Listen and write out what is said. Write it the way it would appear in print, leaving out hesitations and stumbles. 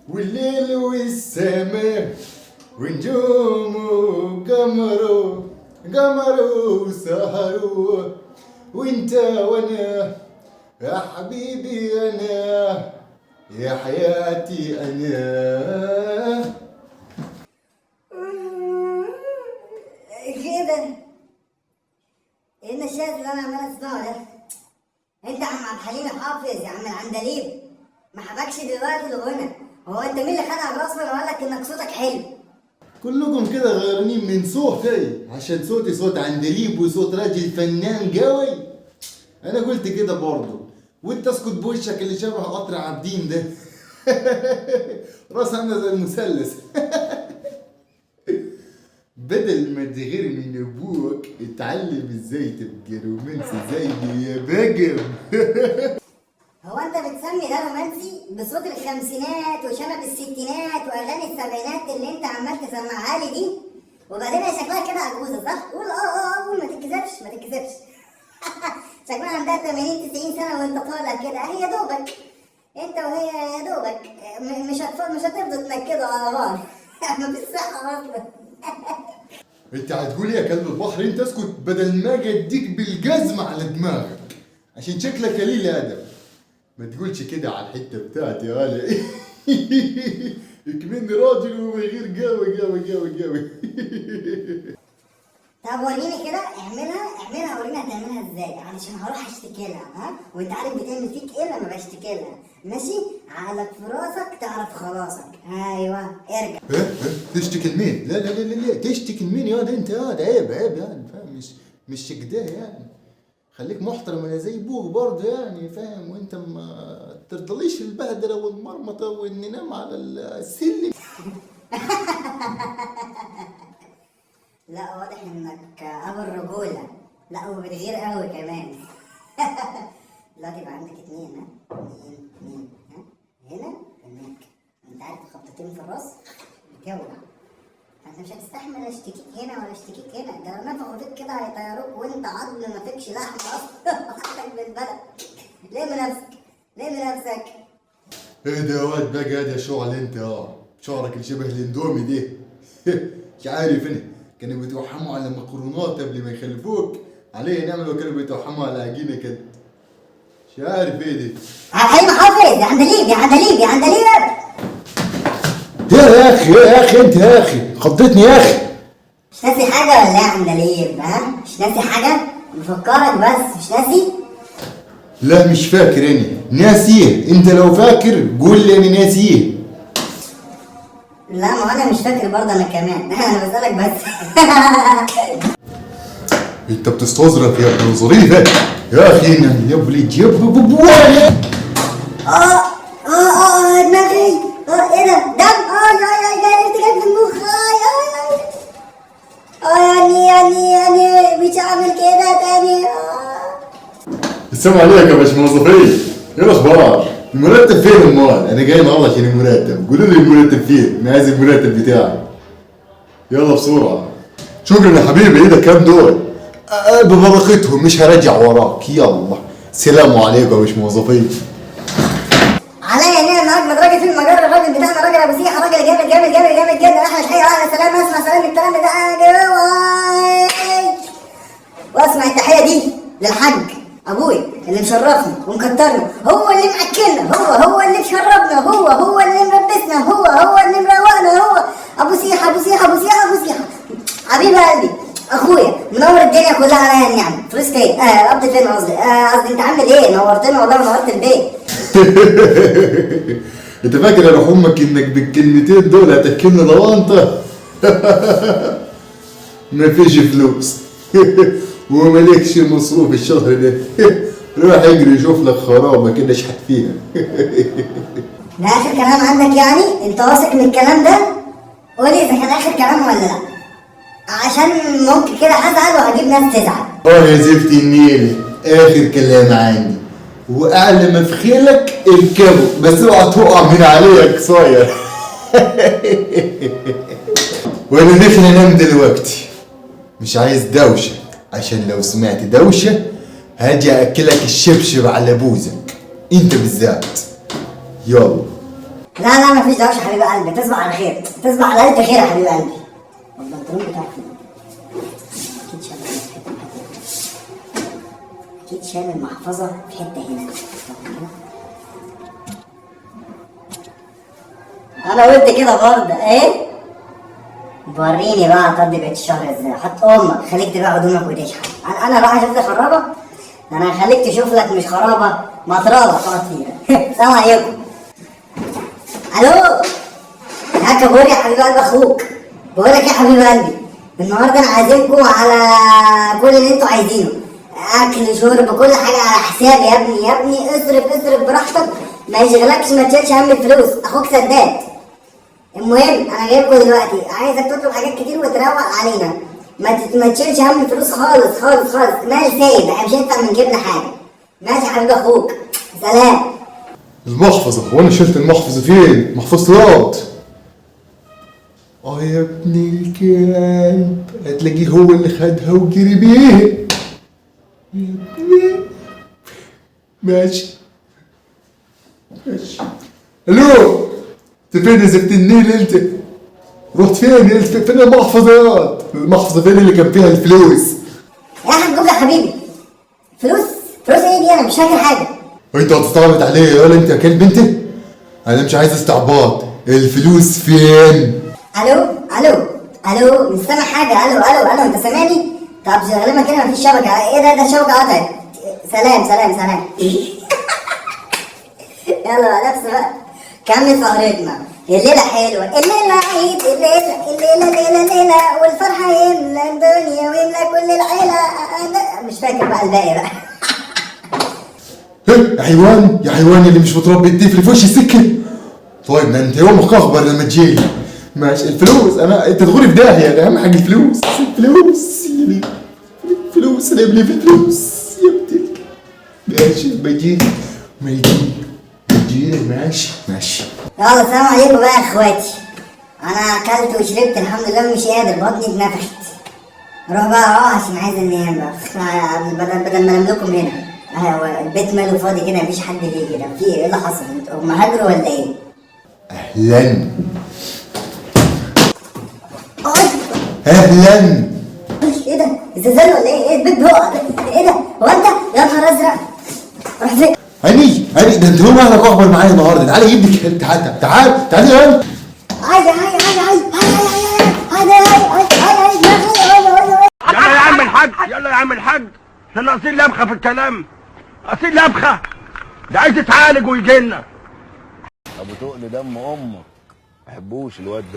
والليل والسماء ونجوم وقمر قمر وسهر وانت وانا يا حبيبي انا يا حياتي انا. كده ايه النشاز اللي انا عمال اسمعه ده؟ انت يا عم عبد الحليم حافظ يا عم العندليب، ما حبكش دلوقتي الغنى. هو انت مين اللي خدع براسنا وقال لك انك صوتك حلو؟ كلكم كده غيرانين من صوتي عشان صوتي صوت عندليب وصوت راجل فنان قوي. انا قلت كده برضه، وانت اسكت بوشك اللي شبه قطر عابدين ده. راس عامله زي المثلث. بدل ما تغير من ابوك اتعلم ازاي تبقى رومانسي زي يا بجم. هو انت بتسمي ده رومانسي بصوت الخمسينات وشنب الستينات واغاني السبعينات اللي انت عمال تسمعها لي دي؟ وبعدين هي شكلها كده عجوزه صح؟ قول قول ما تتكسفش ما تتكسفش. شكلها عندها 80 90 سنه وانت طالع كده، هي دوبك انت وهي يا دوبك مش هتفضل تنكدوا على بعض. مفيش صحه اصلا. انت هتقول يا كلب البحر انت اسكت بدل ما اجي اديك بالجزمه على دماغك عشان شكلك قليل ادب. ما تقولش كده على الحته بتاعتي يا غالي. اكمني راجل وغير قوي. طب وريني كده، اعملها وريني هتعملها ازاي علشان هروح اشتكي لها. ها وانت عارف بتعمل فيك ايه لما بشتكي لها؟ ماشي عقلك في راسك تعرف خلاصك. ايوه ارجع. تشتكي لمين؟ لا تشتكي لمين يا ده انت يا ده عيب يعني فاهم. مش كده يعني. خليك محترم انا زي ابوك برضه يعني فاهم، وانت ما ترضليش البهدله والمرمطه وان ننام على السلم. لا واضح انك ابو الرجوله، لا وبتغير قوي كمان. دلوقتي يبقى عندك اتنين. ها هنا هناك. انت عارف خبطتين في الراس بتولع، فانت مش هتستحمل اشتكيك هنا ولا اشتكيك هنا. ده لو نفخوا فيك كده هيطيروك وانت عظم ما فيكش لحم اصلا. حطك بالبلد. ليه نفسك ايه ده يا واد بقى ده شغل انت شعرك اللي شبه الاندومي دي. مش عارف انا كانوا بيتوحموا على مكرونات قبل ما يخلفوك، عليه نعمل وكانوا بيتوحموا على عجينه كده. مش عارف ايه دي. حليم حافظ يا عندليب. يا اخي انت يا اخي خضتني يا اخي. مش ناسي حاجه ولا ايه يا عندليب؟ مش ناسي حاجه؟ بفكرك بس مش ناسي؟ لا مش فاكر انا ناسيه. انت لو فاكر قول لي انا ناسيه. لا ما انا مش فاكر برضه انا كمان. انا بسألك بس. انت بتستظرف يا ابن ظريفه يا اخي. يا وليد يا بابوايا. دماغي. ايه ده؟ دم. جاي في المخ. يعني مش هعمل كده تاني. السلام عليكم يا باشمهندسين. ايه الاخبار؟ المرتب فين امال؟ انا جاي النهارده عشان المرتب. قولوا لي المرتب فين؟ انا عايز المرتب بتاعي. يلا بسرعه. شكرا يا حبيبي. ايه ده كام دول؟ ببركتهم مش هرجع وراك. يلا سلام عليكم يا باشمهندسين. عليا نعمة اجمد راجل في المجال الراجل بتاعنا، راجل ابو سيحه، راجل جامد جدا. احلى تحيه واحلى سلام. اسمع سلام الكلام ده واسمع التحيه دي للحاج ابوي اللي مشرفنا ومكترنا، هو اللي مأكلنا، هو اللي مشربنا، هو اللي ملبسنا، هو اللي مروقنا، هو ابو سيحه حبيب قلبي اخويا منور الدنيا كلها عليا النعمه. فلوس فين؟ قبض فين قصدي انت عامل ايه؟ نورتنا والله ونورت البيت. انت فاكر يا روح امك انك بالكلمتين دول هتاكلنا لوانطه؟ مفيش فلوس. ومالكش مصروف الشهر ده. روح اجري شوف لك خرابه كده اشحت فيها. ده اخر كلام عندك يعني؟ انت واثق من الكلام ده؟ قولي اذا كان اخر كلام ولا لا، عشان ممكن كده هزعل وهجيب ناس تزعل. يا زفت النيل اخر كلام عندي، واعلى ما في خيلك اركبه بس اوعى تقع من عليك صاير. وانا داخل انام دلوقتي، مش عايز دوشه عشان لو سمعت دوشه هاجي اكلك الشبشب على بوزك انت بالذات. يلا لا لا مفيش دوشه حبيب قلبي، تصبح على خير، تصبح على الف خير يا حبيب قلبي. البنطلون بتاعك فين؟ اكيد شال اكيد شال المحفظه في حته هنا. انا قلت كده برضه ايه؟ وريني بقى هتقضي بقية الشهر ازاي. حط امك خليك تبيع هدومك وتشحت. انا رايح اشوف لك خرابه؟ ده انا هخليك تشوف لك مش خرابه، مطرابه تقعد فيها. السلام عليكم. الو يا كابوري يا حبيب قلب اخوك، بقول لك يا حبيب قلبي النهارده انا عازمكم على كل اللي انتوا عايزينه، اكل شرب كل حاجه على حسابي. يا ابني يا ابني اصرف براحتك، ما يشغلكش، ما تشيلش هم الفلوس، اخوك سداد. المهم انا جايبكم دلوقتي، عايزك تطلب حاجات كتير وتروق علينا، ما تشيلش هم الفلوس خالص خالص خالص. مال سايب، احنا مش هينفع من جبنا حاجه. ماشي يا حبيب اخوك، سلام. المحفظة، وانا شلت المحفظة فين؟ محفظة الأرض. يا ابن الكلب، هتلاقيه هو اللي خدها وجري بيها. يا ابني ماشي. الو، انت فين يا زفت النيل انت؟ رحت فين؟ فين المحفظات؟ المحفظة فين اللي كان فيها الفلوس؟ يا حبيبي يا حبيبي، فلوس ايه دي؟ انا مش فاكر حاجه. انت هتستعبط عليا ولا انت يا كلب انت؟ انا مش عايز استعباط، الفلوس فين؟ الو مش سامع حاجه. الو انت سامعني؟ طب غالبا كده مفيش شبكه. ايه ده الشبكه قطعت. سلام. يلا بقى نفس بقى، كمل سهرتنا. الليله حلوه، الليله عيد، الليله والفرحه يملى الدنيا ويملى كل العيله. مش فاكر بقى الباقي بقى. يا حيوان اللي مش متربي الطفل في وش السكه. طيب ما انت يومك اخبر لما تجيلي. ماشي الفلوس، انت تدخلي في داهيه، اهم حاجه الفلوس الفلوس انا ابني في الفلوس يا ابني. ماشي بجيلي ماشي. يلا السلام عليكم بقى يا اخواتي. انا اكلت وشربت الحمد لله، مش قادر، بطني اتنفخت. اروح بقى عشان عايز انام بقى، بدل ما انام لكم هنا. البيت ماله فاضي كده، مفيش حد ليه كده. في ايه اللي حصل؟ هم هاجروا ولا ايه؟ اهلا ايه ده؟ الزلزال ولا ايه؟ ايه البيت بيقع ده؟ ايه ده؟ هو انت يا نهار ازرق راح فين؟ هاني ده انت يوم اهلك اخبر معايا النهارده. تعالى جيب لي، تعالى يا هاي يلا يا عم الحاج، احنا ناقصين لبخه في الكلام، ناقصين لبخه. ده عايز يتعالج ويجي لنا. ابو تقل دم امك، ما بحبوش الواد ده.